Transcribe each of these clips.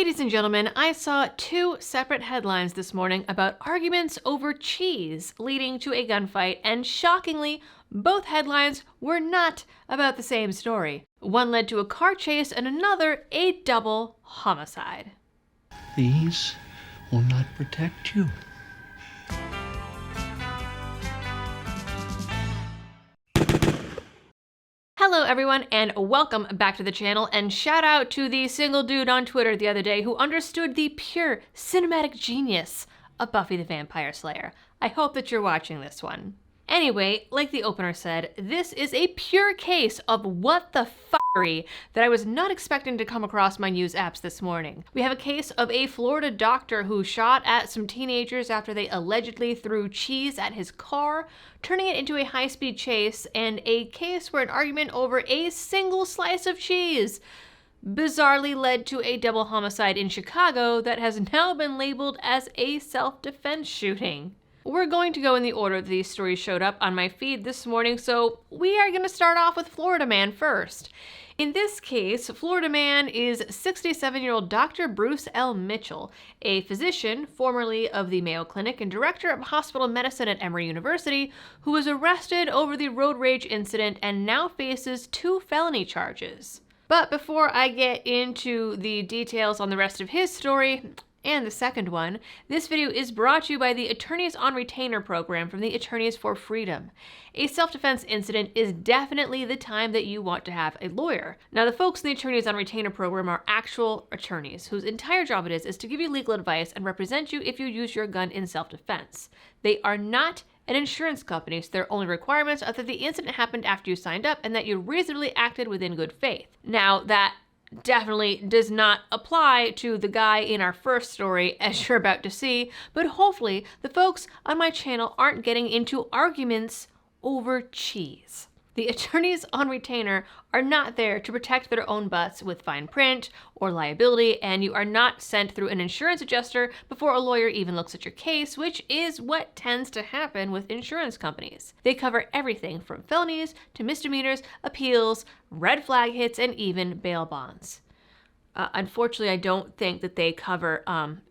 Ladies and gentlemen, I saw two separate headlines this morning about arguments over cheese leading to a gunfight, and shockingly, both headlines were not about the same story. One led to a car chase and another a double homicide. These will not protect you. Hello everyone, and welcome back to the channel, and shout out to the single dude on Twitter the other day who understood the pure cinematic genius of Buffy the Vampire Slayer. I hope that you're watching this one. Anyway, like the opener said, this is a pure case of what the f***ery that I was not expecting to come across my news apps this morning. We have a case of a Florida doctor who shot at some teenagers after they allegedly threw cheese at his car, turning it into a high-speed chase, and a case where an argument over a single slice of cheese bizarrely led to a double homicide in Chicago that has now been labeled as a self-defense shooting. We're going to go in the order that these stories showed up on my feed this morning, so we are going to start off with Florida Man first. In this case, Florida Man is 67-year-old Dr. Bruce L. Mitchell, a physician formerly of the Mayo Clinic and director of hospital medicine at Emory University, who was arrested over the road rage incident and now faces 2 felony charges. But before I get into the details on the rest of his story, and the second one, this video is brought to you by the Attorneys on Retainer program from the Attorneys for Freedom. A self-defense incident is definitely the time that you want to have a lawyer. Now, the folks in the Attorneys on Retainer program are actual attorneys whose entire job it is to give you legal advice and represent you if you use your gun in self-defense. They are not an insurance company, so their only requirements are that the incident happened after you signed up and that you reasonably acted within good faith. Now, that definitely does not apply to the guy in our first story, as you're about to see, but hopefully the folks on my channel aren't getting into arguments over cheese. The attorneys on retainer are not there to protect their own butts with fine print or liability, and you are not sent through an insurance adjuster before a lawyer even looks at your case, which is what tends to happen with insurance companies. They cover everything from felonies to misdemeanors, appeals, red flag hits, and even bail bonds. Unfortunately, I don't think that they cover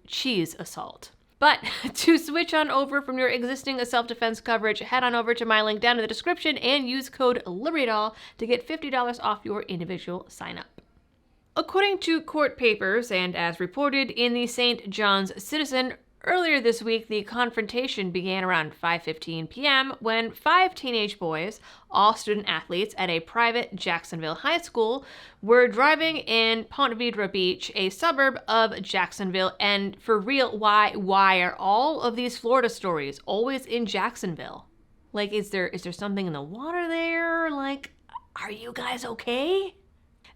cheese assault. But to switch on over from your existing self-defense coverage, head on over to my link down in the description and use code LIBERTYDOLL to get $50 off your individual sign-up. According to court papers, and as reported in the St. John's Citizen, earlier this week, the confrontation began around 5:15 p.m. when 5 teenage boys, all student athletes at a private Jacksonville high school, were driving in Ponte Vedra Beach, a suburb of Jacksonville. And for real, why are all of these Florida stories always in Jacksonville? Like, is there something in the water there? Like, are you guys okay?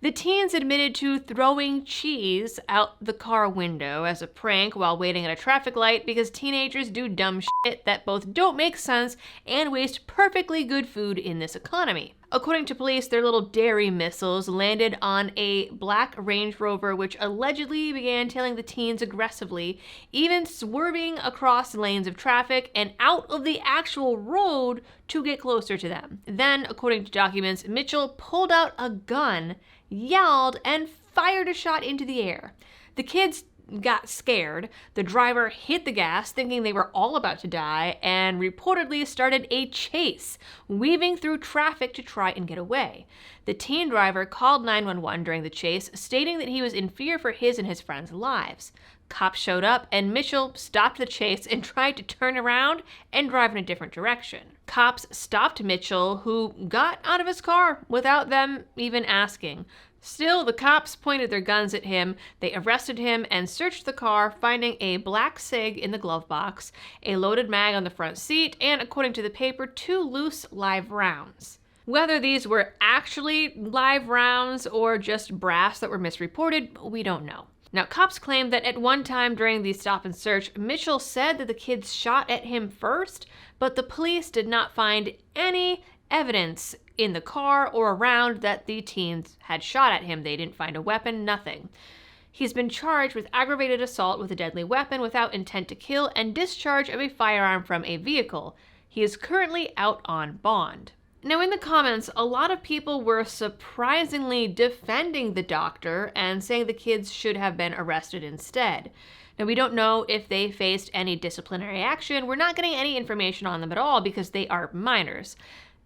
The teens admitted to throwing cheese out the car window as a prank while waiting at a traffic light because teenagers do dumb shit that both don't make sense and waste perfectly good food in this economy. According to police, their little dairy missiles landed on a black Range Rover, which allegedly began tailing the teens aggressively, even swerving across lanes of traffic and out of the actual road to get closer to them. Then, according to documents, Mitchell pulled out a gun, yelled, and fired a shot into the air. The kids got scared. The driver hit the gas, thinking they were all about to die, and reportedly started a chase, weaving through traffic to try and get away. The teen driver called 911 during the chase, stating that he was in fear for his and his friends' lives. Cops showed up, and Mitchell stopped the chase and tried to turn around and drive in a different direction. Cops stopped Mitchell, who got out of his car without them even asking. Still, the cops pointed their guns at him. They arrested him and searched the car, finding a black cig in the glove box, a loaded mag on the front seat, and, according to the paper, 2 loose live rounds. Whether these were actually live rounds or just brass that were misreported, we don't know. Now, cops claim that at one time during the stop and search, Mitchell said that the kids shot at him first, but the police did not find any evidence in the car or around that the teens had shot at him. They didn't find a weapon, nothing. He's been charged with aggravated assault with a deadly weapon without intent to kill and discharge of a firearm from a vehicle. He is currently out on bond. Now, in the comments, a lot of people were surprisingly defending the doctor and saying the kids should have been arrested instead. Now, we don't know if they faced any disciplinary action. We're not getting any information on them at all because they are minors.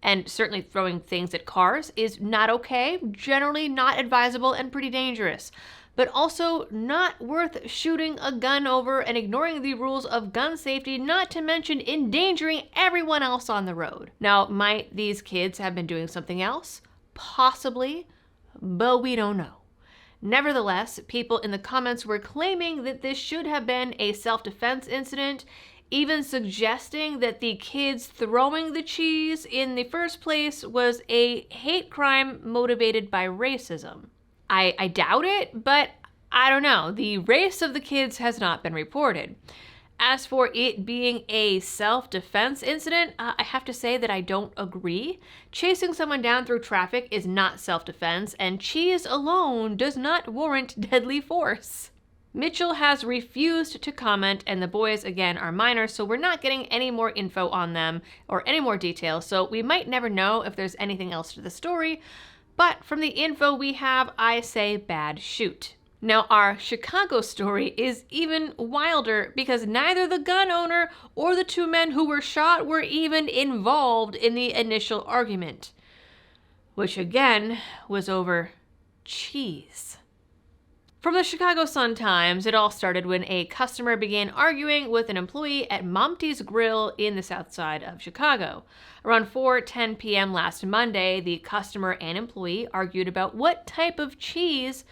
And certainly throwing things at cars is not okay, generally not advisable and pretty dangerous, but also not worth shooting a gun over and ignoring the rules of gun safety, not to mention endangering everyone else on the road. Now, might these kids have been doing something else? Possibly, but we don't know. Nevertheless, people in the comments were claiming that this should have been a self-defense incident, even suggesting that the kids throwing the cheese in the first place was a hate crime motivated by racism. I doubt it, but I don't know. The race of the kids has not been reported. As for it being a self-defense incident, I have to say that I don't agree. Chasing someone down through traffic is not self-defense, and cheese alone does not warrant deadly force. Mitchell has refused to comment, and the boys, again, are minors, so we're not getting any more info on them or any more details, so we might never know if there's anything else to the story. But from the info we have, I say bad shoot. Now, our Chicago story is even wilder because neither the gun owner or the two men who were shot were even involved in the initial argument, which again was over cheese. From the Chicago Sun-Times, it all started when a customer began arguing with an employee at Momty's Grill in the south side of Chicago. Around 4:10 p.m. last Monday, the customer and employee argued about what type of cheese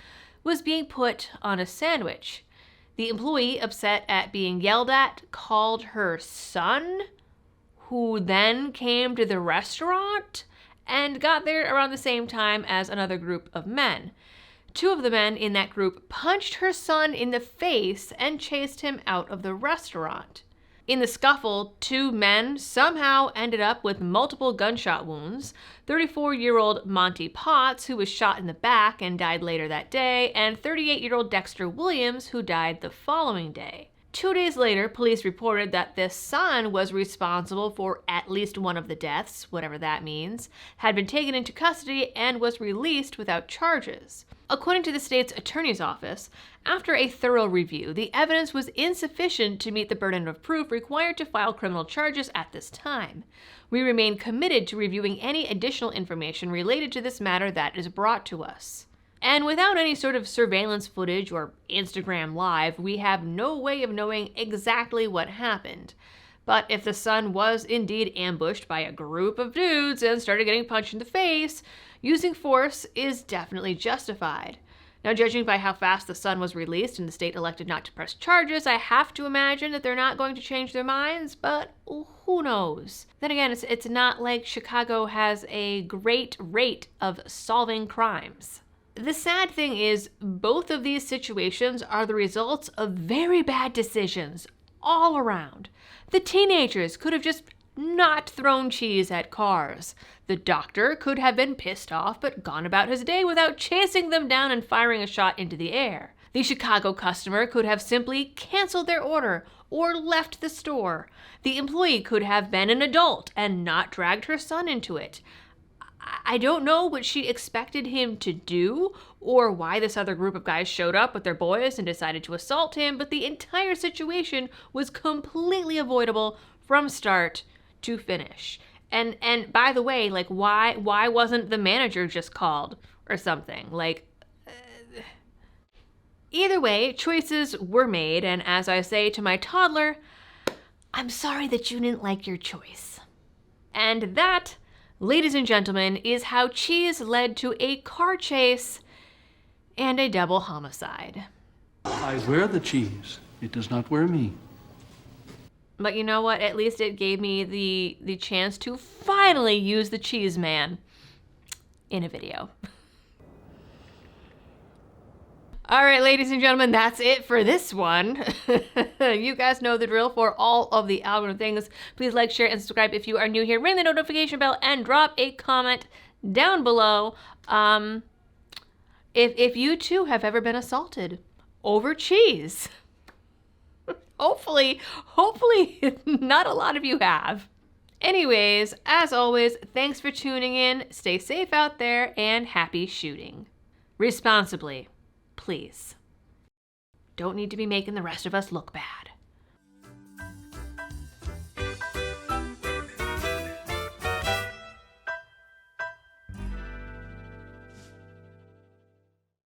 was being put on a sandwich. The employee, upset at being yelled at, called her son, who then came to the restaurant and got there around the same time as another group of men. Two of the men in that group punched her son in the face and chased him out of the restaurant. In the scuffle, two men somehow ended up with multiple gunshot wounds. 34-year-old Monty Potts, who was shot in the back and died later that day, and 38-year-old Dexter Williams, who died the following day. 2 days later, police reported that this son was responsible for at least one of the deaths, whatever that means, had been taken into custody and was released without charges. According to the state's attorney's office, after a thorough review, the evidence was insufficient to meet the burden of proof required to file criminal charges at this time. We remain committed to reviewing any additional information related to this matter that is brought to us. And without any sort of surveillance footage or Instagram Live, we have no way of knowing exactly what happened. But if the son was indeed ambushed by a group of dudes and started getting punched in the face, using force is definitely justified. Now, judging by how fast the son was released and the state elected not to press charges, I have to imagine that they're not going to change their minds, but who knows? Then again, it's not like Chicago has a great rate of solving crimes. The sad thing is, both of these situations are the results of very bad decisions all around. The teenagers could have just not thrown cheese at cars. The doctor could have been pissed off but gone about his day without chasing them down and firing a shot into the air. The Chicago customer could have simply canceled their order or left the store. The employee could have been an adult and not dragged her son into it. I don't know what she expected him to do or why this other group of guys showed up with their boys and decided to assault him, but the entire situation was completely avoidable from start to finish. And by the way, like, why wasn't the manager just called or something? Either way, choices were made, and as I say to my toddler, I'm sorry that you didn't like your choice. And that, ladies and gentlemen, is how cheese led to a car chase and a double homicide. I wear the cheese. It does not wear me. But you know what? At least it gave me the chance to finally use the cheese man in a video. All right, ladies and gentlemen, that's it for this one. You guys know the drill. For all of the algorithm things, please like, share, and subscribe if you are new here. Ring the notification bell and drop a comment down below if you too have ever been assaulted over cheese. Hopefully not a lot of you have. Anyways, as always, thanks for tuning in. Stay safe out there and happy shooting. Responsibly, please. Don't need to be making the rest of us look bad.